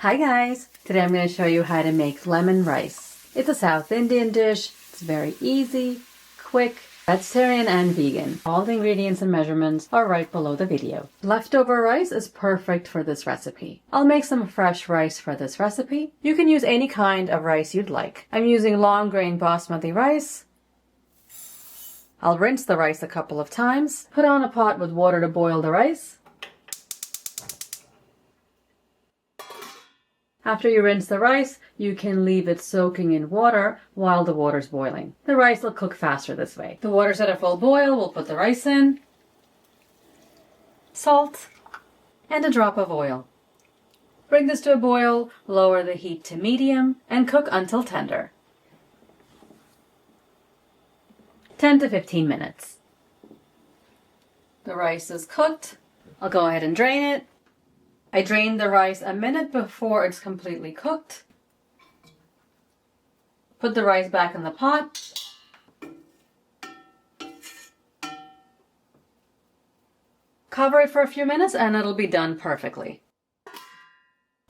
Hi guys! Today I'm going to show you how to make lemon rice. It's a South Indian dish. It's very easy, quick, vegetarian and vegan. All the ingredients and measurements are right below the video. Leftover rice is perfect for this recipe. I'll make some fresh rice for this recipe. You can use any kind of rice you'd like. I'm using long grain basmati rice. I'll rinse the rice a couple of times. Put on a pot with water to boil the rice. After you rinse the rice, you can leave it soaking in water while the water's boiling. The rice will cook faster this way. The water's at a full boil, we'll put the rice in, salt, and a drop of oil. Bring this to a boil, lower the heat to medium, and cook until tender. 10 to 15 minutes. The rice is cooked. I'll go ahead and drain it. I drained the rice a minute before it's completely cooked. Put the rice back in the pot. Cover it for a few minutes and it'll be done perfectly.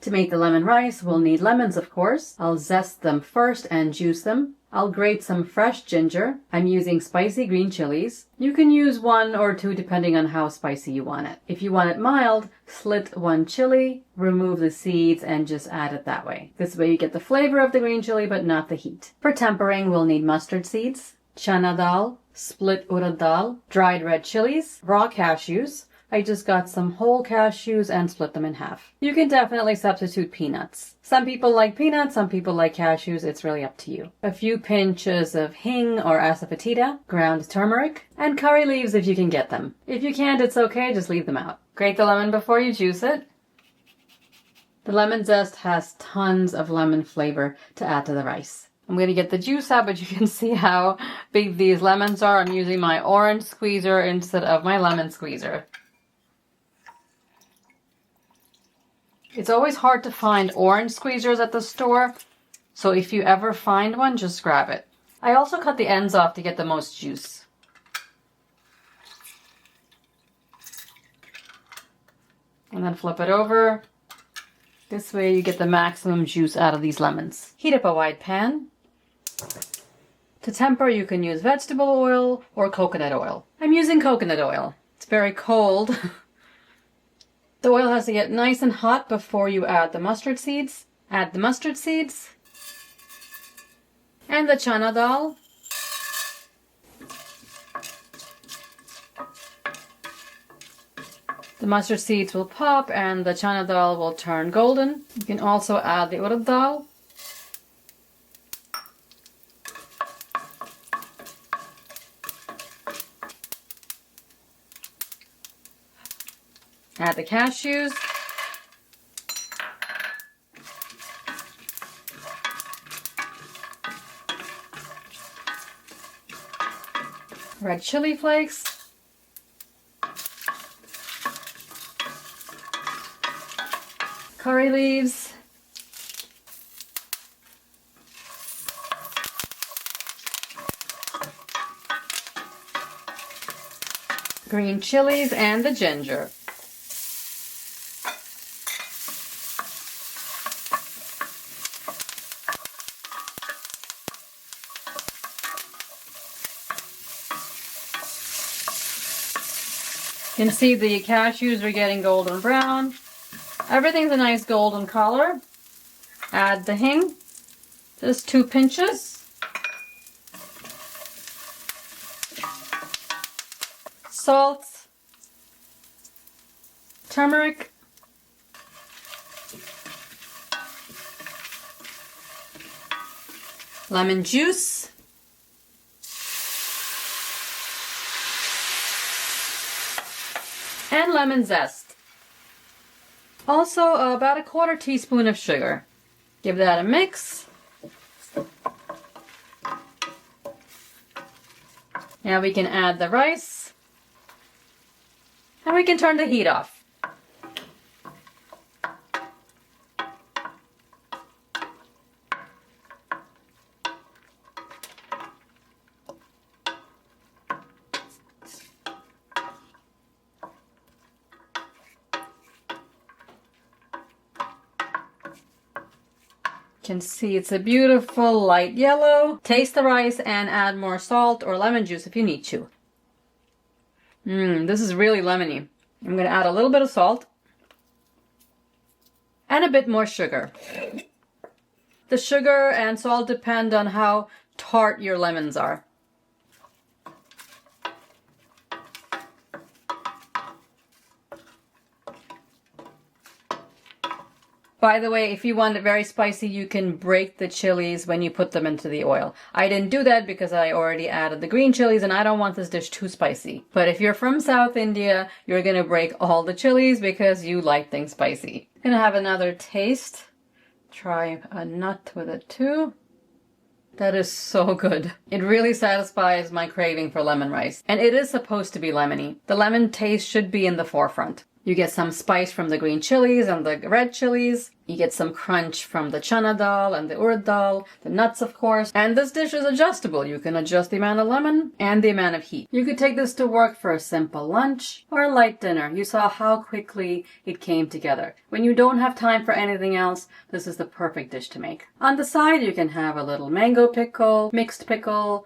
To make the lemon rice, we'll need lemons, of course. I'll zest them first and juice them. I'll grate some fresh ginger. I'm using spicy green chilies. You can use 1 or 2 depending on how spicy you want it. If you want it mild, slit 1 chili, remove the seeds, and just add it that way. This way you get the flavor of the green chili but not the heat. For tempering, we'll need mustard seeds, chana dal, split urad dal, dried red chilies, raw cashews. I just got some whole cashews and split them in half. You can definitely substitute peanuts. Some people like peanuts, some people like cashews. It's really up to you. A few pinches of hing or asafoetida, ground turmeric, and curry leaves if you can get them. If you can't, it's okay, just leave them out. Grate the lemon before you juice it. The lemon zest has tons of lemon flavor to add to the rice. I'm going to get the juice out, but you can see how big these lemons are. I'm using my orange squeezer instead of my lemon squeezer. It's always hard to find orange squeezers at the store, so if you ever find one, just grab it. I also cut the ends off to get the most juice. And then flip it over. This way you get the maximum juice out of these lemons. Heat up a wide pan. To temper, you can use vegetable oil or coconut oil. I'm using coconut oil. It's very cold. The oil has to get nice and hot before you add the mustard seeds. Add the mustard seeds and the chana dal. The mustard seeds will pop and the chana dal will turn golden. You can also add the urad dal. Add the cashews. Red chili flakes. Curry leaves. Green chilies and the ginger. You can see the cashews are getting golden brown. Everything's a nice golden color. Add the hing, just 2 pinches. Salt, turmeric, lemon juice, and lemon zest. Also about a 1/4 teaspoon of sugar. Give that a mix. Now we can add the rice and we can turn the heat off. You can see it's a beautiful light yellow. Taste the rice and add more salt or lemon juice if you need to. This is really lemony. I'm going to add a little bit of salt and a bit more sugar. The sugar and salt depend on how tart your lemons are. By the way, if you want it very spicy, you can break the chilies when you put them into the oil. I didn't do that because I already added the green chilies and I don't want this dish too spicy. But if you're from South India, you're gonna break all the chilies because you like things spicy. Gonna have another taste. Try a nut with it too. That is so good. It really satisfies my craving for lemon rice. And it is supposed to be lemony. The lemon taste should be in the forefront. You get some spice from the green chilies and the red chilies. You get some crunch from the chana dal and the urad dal, the nuts of course. And this dish is adjustable. You can adjust the amount of lemon and the amount of heat. You could take this to work for a simple lunch or a light dinner. You saw how quickly it came together. When you don't have time for anything else, this is the perfect dish to make. On the side, you can have a little mango pickle, mixed pickle,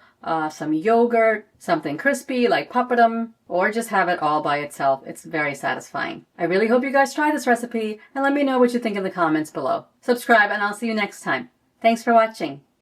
some yogurt, something crispy like papadum, or just have it all by itself. It's very satisfying. I really hope you guys try this recipe and let me know what you think in the comments below. Subscribe and I'll see you next time. Thanks for watching.